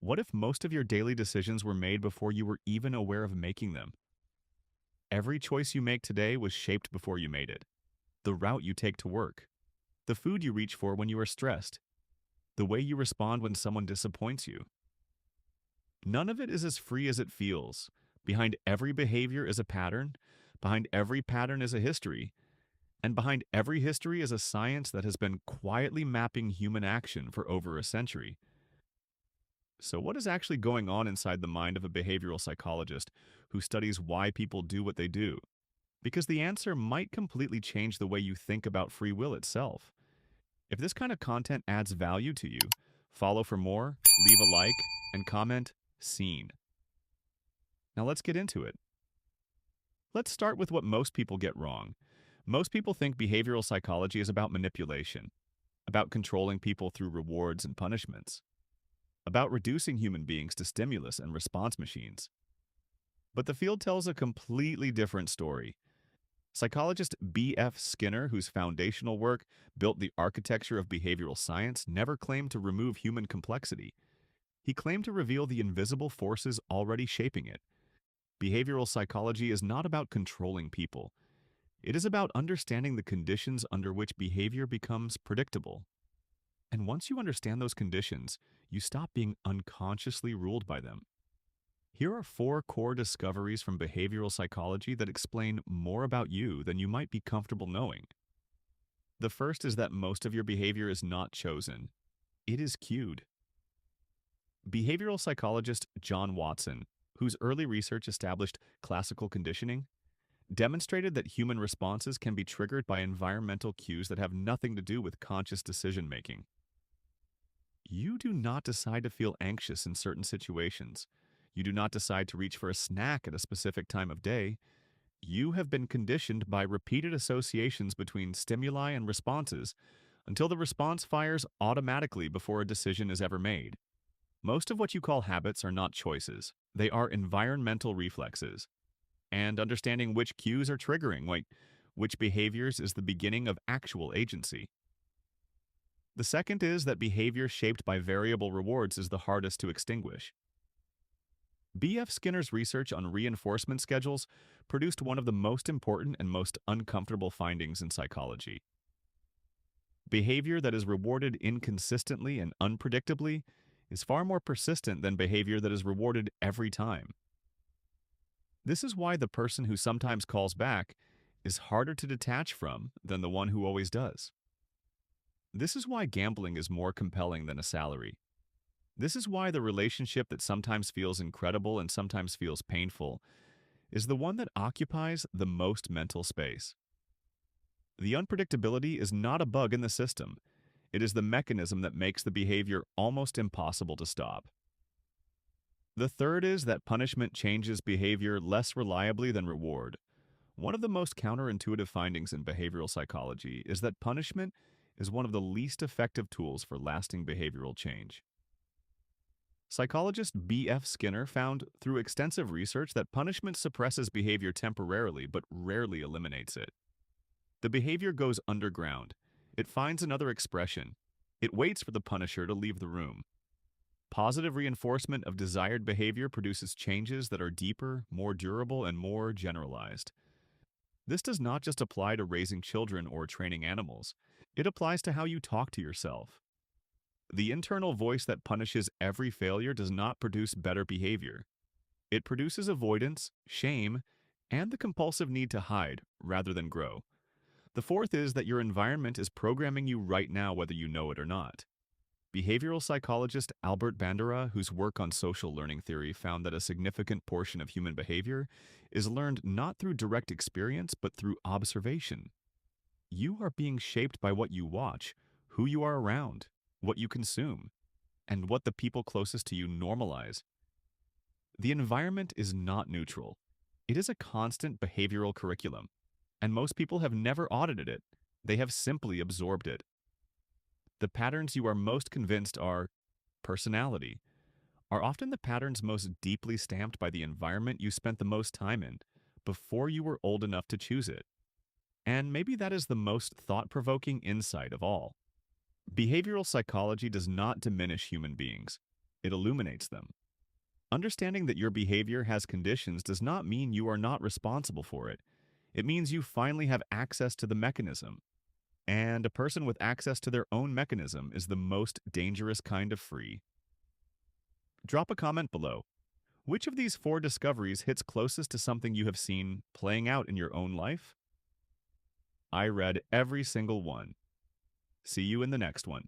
What if most of your daily decisions were made before you were even aware of making them? Every choice you make today was shaped before you made it. The route you take to work, the food you reach for when you are stressed, the way you respond when someone disappoints you. None of it is as free as it feels. Behind every behavior is a pattern, behind every pattern is a history, and behind every history is a science that has been quietly mapping human action for over a century. So, what is actually going on inside the mind of a behavioral psychologist who studies why people do what they do? Because the answer might completely change the way you think about free will itself. If this kind of content adds value to you, follow for more, leave a like, and comment "Seen." Now let's get into it. Let's start with what most people get wrong. Most people think behavioral psychology is about manipulation, about controlling people through rewards and punishments, about reducing human beings to stimulus and response machines. But the field tells a completely different story. Psychologist B.F. Skinner, whose foundational work built the architecture of behavioral science, never claimed to remove human complexity. He claimed to reveal the invisible forces already shaping it. Behavioral psychology is not about controlling people. It is about understanding the conditions under which behavior becomes predictable. And once you understand those conditions, you stop being unconsciously ruled by them. Here are 4 core discoveries from behavioral psychology that explain more about you than you might be comfortable knowing. The first is that most of your behavior is not chosen. It is cued. Behavioral psychologist John Watson, whose early research established classical conditioning, demonstrated that human responses can be triggered by environmental cues that have nothing to do with conscious decision-making. You do not decide to feel anxious in certain situations. You do not decide to reach for a snack at a specific time of day. You have been conditioned by repeated associations between stimuli and responses until the response fires automatically before a decision is ever made. Most of what you call habits are not choices. They are environmental reflexes. And understanding which cues are triggering, like which behaviors, is the beginning of actual agency. The second is that behavior shaped by variable rewards is the hardest to extinguish. B.F. Skinner's research on reinforcement schedules produced one of the most important and most uncomfortable findings in psychology. Behavior that is rewarded inconsistently and unpredictably is far more persistent than behavior that is rewarded every time. This is why the person who sometimes calls back is harder to detach from than the one who always does. This is why gambling is more compelling than a salary. This is why the relationship that sometimes feels incredible and sometimes feels painful is the one that occupies the most mental space. The unpredictability is not a bug in the system. It is the mechanism that makes the behavior almost impossible to stop. The third is that punishment changes behavior less reliably than reward. One of the most counterintuitive findings in behavioral psychology is that punishment is one of the least effective tools for lasting behavioral change. Psychologist B.F. Skinner found through extensive research that punishment suppresses behavior temporarily but rarely eliminates it. The behavior goes underground. It finds another expression. It waits for the punisher to leave the room. Positive reinforcement of desired behavior produces changes that are deeper, more durable, and more generalized. This does not just apply to raising children or training animals. It applies to how you talk to yourself. The internal voice that punishes every failure does not produce better behavior. It produces avoidance, shame, and the compulsive need to hide rather than grow. The fourth is that your environment is programming you right now whether you know it or not. Behavioral psychologist Albert Bandura, whose work on social learning theory found that a significant portion of human behavior is learned not through direct experience but through observation. You are being shaped by what you watch, who you are around, what you consume, and what the people closest to you normalize. The environment is not neutral. It is a constant behavioral curriculum, and most people have never audited it. They have simply absorbed it. The patterns you are most convinced are personality, are often the patterns most deeply stamped by the environment you spent the most time in before you were old enough to choose it. And maybe that is the most thought-provoking insight of all. Behavioral psychology does not diminish human beings. It illuminates them. Understanding that your behavior has conditions does not mean you are not responsible for it. It means you finally have access to the mechanism. And a person with access to their own mechanism is the most dangerous kind of free. Drop a comment below. Which of these four discoveries hits closest to something you have seen playing out in your own life? I read every single one. See you in the next one.